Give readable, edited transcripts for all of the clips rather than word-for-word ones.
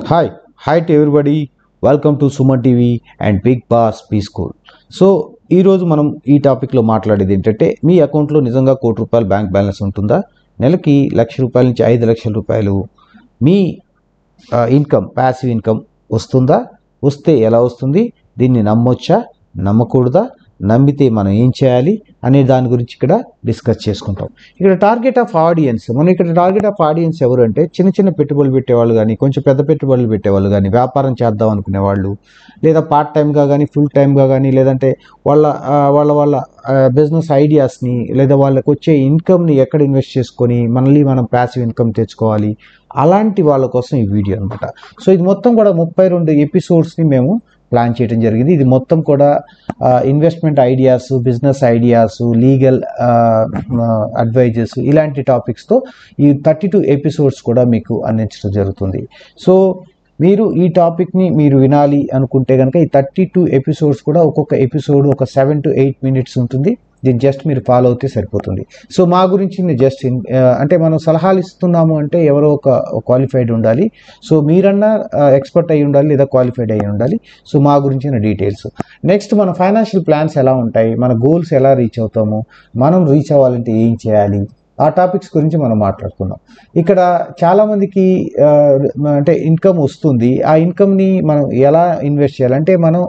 Hi, hi to everybody. Welcome to Suman TV and Big Boss P School. So ఈరోజు మనం ఈ టాపిక్లో మాట్లాడేది ఏంటంటే మీ అకౌంట్లో నిజంగా ₹1,00,00,000 బ్యాంక్ బ్యాలెన్స్ ఉంటుందా? నెలకి ₹1,00,000 నుంచి ₹5,00,000 మీ ఇన్కమ్ ప్యాసివ్ ఇన్కమ్ వస్తుందా? వస్తే ఎలా వస్తుంది? దీన్ని నమ్మొచ్చా? నమ్మకూడదా? నమ్మితే మనం ఏం చేయాలి అనే దాని గురించి ఇక్కడ డిస్కస్ చేసుకుంటాం. ఇక్కడ టార్గెట్ ఆఫ్ ఆడియన్స్ ఎవరు అంటే చిన్న చిన్న పెట్టుబడులు పెట్టేవాళ్ళు కానీ, కొంచెం పెద్ద పెట్టుబడులు పెట్టేవాళ్ళు కానీ, వ్యాపారం చేద్దాం అనుకునేవాళ్ళు, లేదా పార్ట్ టైమ్గా కానీ, ఫుల్ టైమ్గా కానీ, లేదంటే వాళ్ళ వాళ్ళ బిజినెస్ ఐడియాస్ని లేదా వాళ్ళకి వచ్చే ఇన్కమ్ని ఎక్కడ ఇన్వెస్ట్ చేసుకొని మనం ప్యాసివ్ ఇన్కమ్ తెచ్చుకోవాలి, అలాంటి వాళ్ళ కోసం ఈ వీడియో అనమాట. సో ఇది మొత్తం కూడా 32 ఎపిసోడ్స్ని మేము ప్లాన్ చేయడం జరిగింది. ఇది మొత్తం కూడా investment ideas, business ideas, legal advices, ఇలాంటి టాపిక్స్తో ఈ 32 ఎపిసోడ్స్ కూడా మీకు అందించడం జరుగుతుంది. సో మీరు ఈ టాపిక్ని మీరు వినాలి అనుకుంటే కనుక ఈ 32 ఎపిసోడ్స్ కూడా ఒక్కొక్క ఎపిసోడ్ ఒక 7 to 8 minutes ఉంటుంది. దీన్ని జస్ట్ మీరు ఫాలో అవుతే సరిపోతుంది. సో మా గురించి జస్ట్ అంటే మనం సలహాలు ఇస్తున్నాము అంటే ఎవరో ఒక క్వాలిఫైడ్ ఉండాలి. సో మీరన్నా ఎక్స్పర్ట్ అయి ఉండాలి లేదా క్వాలిఫైడ్ అయి ఉండాలి. సో మా గురించిన డీటెయిల్స్. నెక్స్ట్ మన ఫైనాన్షియల్ ప్లాన్స్ ఎలా ఉంటాయి, మన గోల్స్ ఎలా రీచ్ అవుతాము, మనం రీచ్ అవ్వాలంటే ఏం చేయాలి, ఆ టాపిక్స్ గురించి మనం మాట్లాడుకుందాం. ఇక్కడ చాలామందికి అంటే ఇన్కమ్ వస్తుంది. ఆ ఇన్కమ్ని మనం ఎలా ఇన్వెస్ట్ చేయాలంటే మనం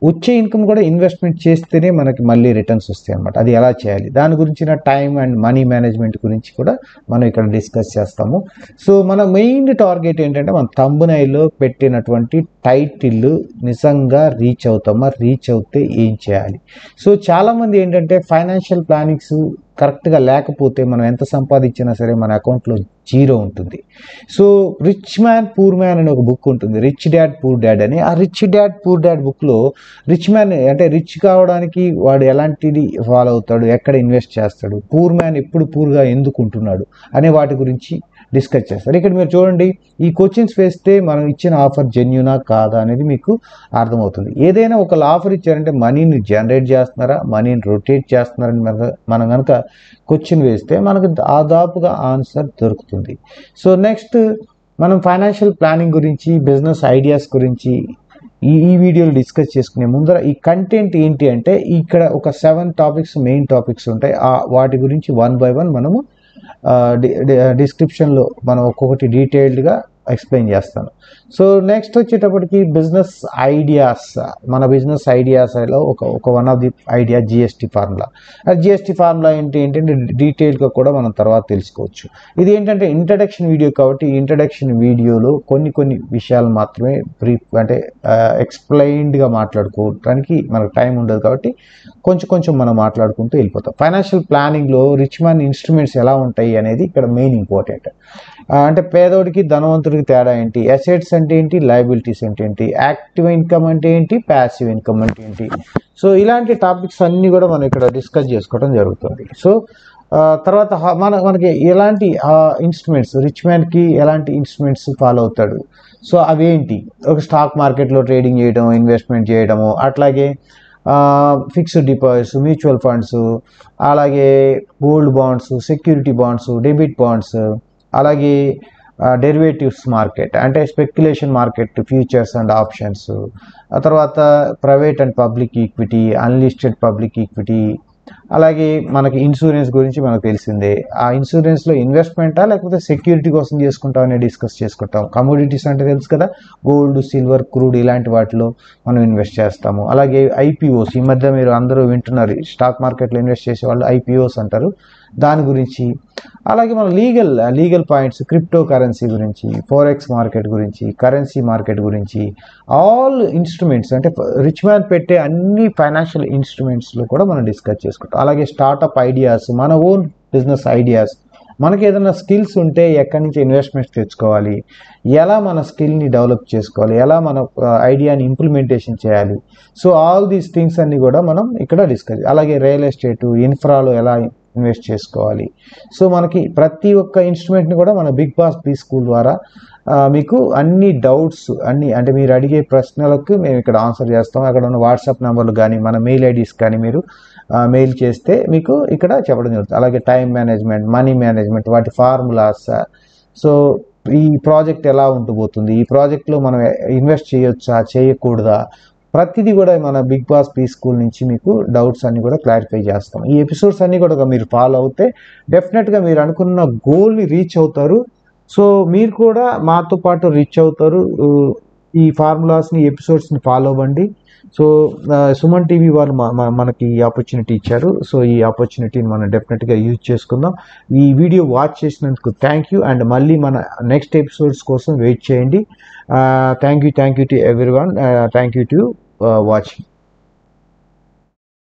వచ్చే ఇన్కమ్ కూడా ఇన్వెస్ట్మెంట్ చేస్తేనే మనకి మళ్ళీ రిటర్న్స్ వస్తాయి అన్నమాట. అది ఎలా చేయాలి, దాని గురించిన టైం అండ్ మనీ మేనేజ్మెంట్ గురించి కూడా మనం ఇక్కడ డిస్కస్ చేస్తాము. సో మన మెయిన్ టార్గెట్ ఏంటంటే మన థంబ్నైల్లో పెట్టినటువంటి టైటిల్ నిజంగా రీచ్ అవుతామా, రీచ్ అవుతే ఏం చేయాలి. సో చాలామంది ఏంటంటే ఫైనాన్షియల్ ప్లానింగ్స్ కరెక్ట్గా లేకపోతే మనం ఎంత సంపాదించినా సరే మన అకౌంట్లో జీరో ఉంటుంది. So rich man poor man అనే ఒక బుక్ ఉంటుంది, రిచ్ డాడ్ పూర్ డాడ్ అని. ఆ రిచ్ డాడ్ పూర్ డాడ్ బుక్లో రిచ్ మ్యాన్ అంటే రిచ్ కావడానికి వాడు ఎలాంటిది ఫాలో అవుతాడు, ఎక్కడ ఇన్వెస్ట్ చేస్తాడు, పూర్ మ్యాన్ ఎప్పుడు పూర్గా ఎందుకు ఉంటున్నాడు అనే వాటి గురించి డిస్కస్ చేస్తారు. ఇక్కడ మీరు చూడండి, ఈ క్వశ్చన్స్ వేస్తే మనం ఇచ్చిన ఆఫర్ జెన్యూనా కాదా అనేది మీకు అర్థమవుతుంది. ఏదైనా ఒకళ్ళు ఆఫర్ ఇచ్చారంటే మనీని జనరేట్ చేస్తున్నారా, మనీని రొటేట్ చేస్తున్నారని మనం కనుక క్వశ్చన్ వేస్తే మనకు దాదాపుగా ఆన్సర్ దొరుకుతుంది. సో నెక్స్ట్ మనం ఫైనాన్షియల్ ప్లానింగ్ గురించి, బిజినెస్ ఐడియాస్ గురించి ఈ వీడియోలో డిస్కస్ చేసుకునే ముందర ఈ కంటెంట్ ఏంటి అంటే ఇక్కడ ఒక 7 టాపిక్స్ మెయిన్ టాపిక్స్ ఉంటాయి. వాటి గురించి 1 by 1 మనము డిస్క్రిప్షన్లో మనం ఒక్కొక్కటి డీటెయిల్డ్గా ఎక్స్ప్లెయిన్ చేస్తాను. సో నెక్స్ట్ వచ్చేటప్పటికి బిజినెస్ ఐడియాస్. మన బిజినెస్ ఐడియాస్లో ఒక one of the idea GST formula. GST formula ఏంటంటే డీటెయిల్గా కూడా మనం తర్వాత తెలుసుకోవచ్చు. ఇది ఏంటంటే ఇంట్రడక్షన్ వీడియో కాబట్టి ఇంట్రడక్షన్ వీడియోలో కొన్ని విషయాలు మాత్రమే బ్రీఫ్ అంటే ఎక్స్ప్లెయిన్డ్గా మాట్లాడుకోవడానికి మనకు టైం ఉండదు కాబట్టి కొంచెం మనం మాట్లాడుకుంటూ వెళ్ళిపోతాం. ఫైనాన్షియల్ ప్లానింగ్లో రిచ్ మ్యాన్ ఇన్స్ట్రుమెంట్స్ ఎలా ఉంటాయి అనేది ఇక్కడ మెయిన్ ఇంపార్టెంట్. అంటే పేదోడికి ధనవంతుడికి తేడా ఏంటి, అసెట్స్ అంటే ఏంటి, లయబిలిటీస్ అంటే ఏంటి, యాక్టివ్ ఇన్కమ్ అంటే ఏంటి, ప్యాసివ్ ఇన్కమ్ అంటే ఏంటి. సో ఇలాంటి టాపిక్స్ అన్నీ కూడా మనం ఇక్కడ డిస్కస్ చేసుకోవడం జరుగుతుంది. సో తర్వాత మనకి ఎలాంటి ఇన్స్ట్రుమెంట్స్, రిచ్ మ్యాన్కి ఎలాంటి ఇన్స్ట్రుమెంట్స్ ఫాలో అవుతాడు, సో అవేంటి, ఒక స్టాక్ మార్కెట్లో ట్రేడింగ్ చేయడం, ఇన్వెస్ట్మెంట్ చేయడము, అట్లాగే ఫిక్స్డ్ డిపాజిట్స్, మ్యూచువల్ ఫండ్స్, అలాగే gold bonds, security bonds, debit bonds, అలాగే డెరివేటివ్స్ మార్కెట్ అంటే speculation market, futures and options, ఆ తర్వాత private and public equity, unlisted public equity, అలాగే మనకి ఇన్సూరెన్స్ గురించి మనకు తెలిసిందే. ఆ ఇన్సూరెన్స్లో ఇన్వెస్ట్మెంటా లేకపోతే సెక్యూరిటీ కోసం చేసుకుంటామని డిస్కస్ చేసుకుంటాం. కమోడిటీస్ అంటే తెలుసు కదా, గోల్డ్, సిల్వర్, క్రూడ్, ఇలాంటి వాటిలో మనం ఇన్వెస్ట్ చేస్తాము. అలాగే ఐపీఓస్, ఈ మధ్య మీరు అందరూ వింటున్నారు, స్టాక్ మార్కెట్లో ఇన్వెస్ట్ చేసే వాళ్ళు ఐపీఓస్ అంటారు, దాని గురించి. అలాగే మన లీగల్ పాయింట్స్, క్రిప్టో కరెన్సీ గురించి, ఫోరెక్స్ మార్కెట్ గురించి, కరెన్సీ మార్కెట్ గురించి, ఆల్ ఇన్స్ట్రుమెంట్స్ అంటే రిచ్ మ్యాన్ పెట్టే అన్ని ఫైనాన్షియల్ ఇన్స్ట్రుమెంట్స్లో కూడా మనం డిస్కస్ చేసుకుంటాం. అలాగే స్టార్టప్ ఐడియాస్, మన ఓన్ బిజినెస్ ఐడియాస్, మనకి ఏదైనా స్కిల్స్ ఉంటే ఎక్కడి నుంచి ఇన్వెస్ట్మెంట్స్ తెచ్చుకోవాలి, ఎలా మన స్కిల్ని డెవలప్ చేసుకోవాలి, ఎలా మన ఐడియాని ఇంప్లిమెంటేషన్ చేయాలి. సో ఆల్ దీస్ థింగ్స్ అన్నీ కూడా మనం ఇక్కడ డిస్కస్. అలాగే రియల్ ఎస్టేట్, ఇన్ఫ్రాలో ఎలా ఇన్వెస్ట్ చేసుకోవాలి. సో మనకి ప్రతి ఒక్క ఇన్స్ట్రుమెంట్ని కూడా మన బిగ్ బాస్ పీ స్కూల్ ద్వారా మీకు అన్ని డౌట్స్ అంటే మీరు అడిగే ప్రశ్నలకు మేము ఇక్కడ ఆన్సర్ చేస్తాం. అక్కడ ఉన్న వాట్సాప్ నెంబర్లు కానీ మన మెయిల్ ఐడీస్ కానీ మీరు మెయిల్ చేస్తే మీకు ఇక్కడ చెప్పడం జరుగుతుంది. అలాగే టైం మేనేజ్మెంట్, మనీ మేనేజ్మెంట్, వాటి ఫార్ములాస్, సో ఈ ప్రాజెక్ట్ ఎలా ఉండబోతుంది, ఈ ప్రాజెక్ట్లో మనం ఇన్వెస్ట్ చేయొచ్చా చేయకూడదా, ప్రతిదీ కూడా మన బిగ్ బాస్ పీ స్కూల్ నుంచి మీకు డౌట్స్ అన్ని కూడా క్లారిఫై చేస్తాం. ఈ ఎపిసోడ్స్ అన్ని కూడా మీరు ఫాలో అవుతే డెఫినెట్గా మీరు అనుకున్న గోల్ని రీచ్ అవుతారు. సో మీరు కూడా మాతో పాటు రీచ్ అవుతారు. ఈ ఫార్ములాస్ని ఎపిసోడ్స్ని ఫాలో అవ్వండి. సో సుమన్ టీవీ వాళ్ళు మనకి ఈ ఆపర్చునిటీ ఇచ్చారు. సో ఈ ఆపర్చునిటీని మనం డెఫినెట్గా యూజ్ చేసుకుందాం. ఈ వీడియో వాచ్ చేసినందుకు థ్యాంక్ యూ. అండ్ మళ్ళీ మన నెక్స్ట్ ఎపిసోడ్స్ కోసం వెయిట్ చేయండి. Thank you to everyone. Thank you to watching.